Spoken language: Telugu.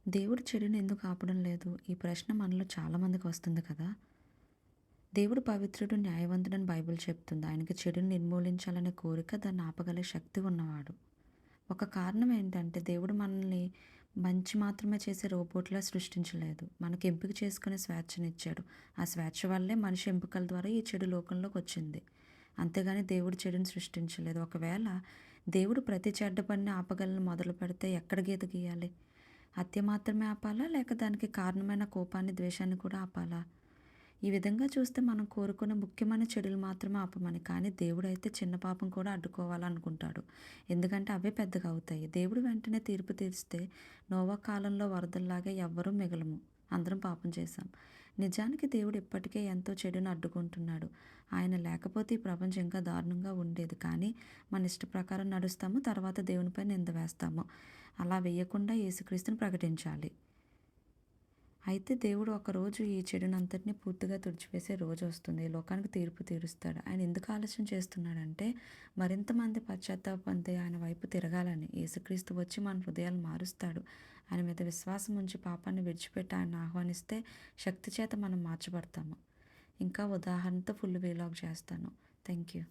దేవుడు చెడుని ఎందుకు ఆపడం లేదు? ఈ ప్రశ్న మనలో చాలామందికి వస్తుంది కదా! దేవుడు పవిత్రుడు, న్యాయవంతుడని బైబిల్ చెప్తుంది. ఆయనకి చెడుని నిర్మూలించాలనే కోరిక, దాన్ని ఆపగల శక్తి ఉన్నవాడు. ఒక కారణం ఏంటంటే దేవుడు మనల్ని మంచి మాత్రమే చేసే రోబోట్‌లా సృష్టించలేదు. మనకి ఎంపిక చేసుకునే స్వేచ్ఛనిచ్చాడు. ఆ స్వేచ్ఛ వల్లే మనిషి ఎంపికల ద్వారా ఈ చెడు లోకంలోకొచ్చింది. అంతేగాని దేవుడు చెడుని సృష్టించలేదు. ఒకవేళ దేవుడు ప్రతి చెడ్డ పనిని ఆపగలని మొదలుపెడితే ఎక్కడ గీత గీయాలి? హత్య మాత్రమే ఆపాలా? లేక దానికి కారణమైన కోపాన్ని, ద్వేషాన్ని కూడా ఆపాలా? ఈ విధంగా చూస్తే మనం కోరుకున్న ముఖ్యమైన చెడులు మాత్రమే ఆపమని. కానీ దేవుడైతే చిన్న పాపం కూడా అడ్డుకోవాలనుకుంటాడు. ఎందుకంటే అవే పెద్దగా అవుతాయి. దేవుడు వెంటనే తీర్పు తీరిస్తే నోవా కాలంలో వరదల్లాగా ఎవ్వరూ మిగలము. అందరం పాపం చేశాం. నిజానికి దేవుడు ఇప్పటికే ఎంతో చెడును అడ్డుకుంటున్నాడు. ఆయన లేకపోతే ఈ ప్రపంచం ఇంకా దారుణంగా ఉండేది. కానీ మన ఇష్ట ప్రకారం నడుస్తాము. తర్వాత దేవునిపై నింద వేస్తాము. అలా వేయకుండా యేసుక్రీస్తుని ప్రకటించాలి. అయితే దేవుడు ఒకరోజు ఈ చెడునంతటిని పూర్తిగా తుడిచివేసే రోజు వస్తుంది. ఈ లోకానికి తీర్పు తీరుస్తాడు. ఆయన ఎందుకు ఆలస్యం చేస్తున్నాడంటే మరింత మంది పశ్చాత్తాపంతో ఆయన వైపు తిరగాలని. యేసుక్రీస్తు వచ్చి మన హృదయాలు మారుస్తాడు. ఆయన మీద విశ్వాసం ఉంచి పాపాన్ని విడిచిపెట్టి ఆయన ఆహ్వానిస్తే శక్తి చేత మనం మార్చబడతాము. ఇంకా ఉదాహరణతో ఫుల్ వీలాగ్ చేస్తాను. Thank you.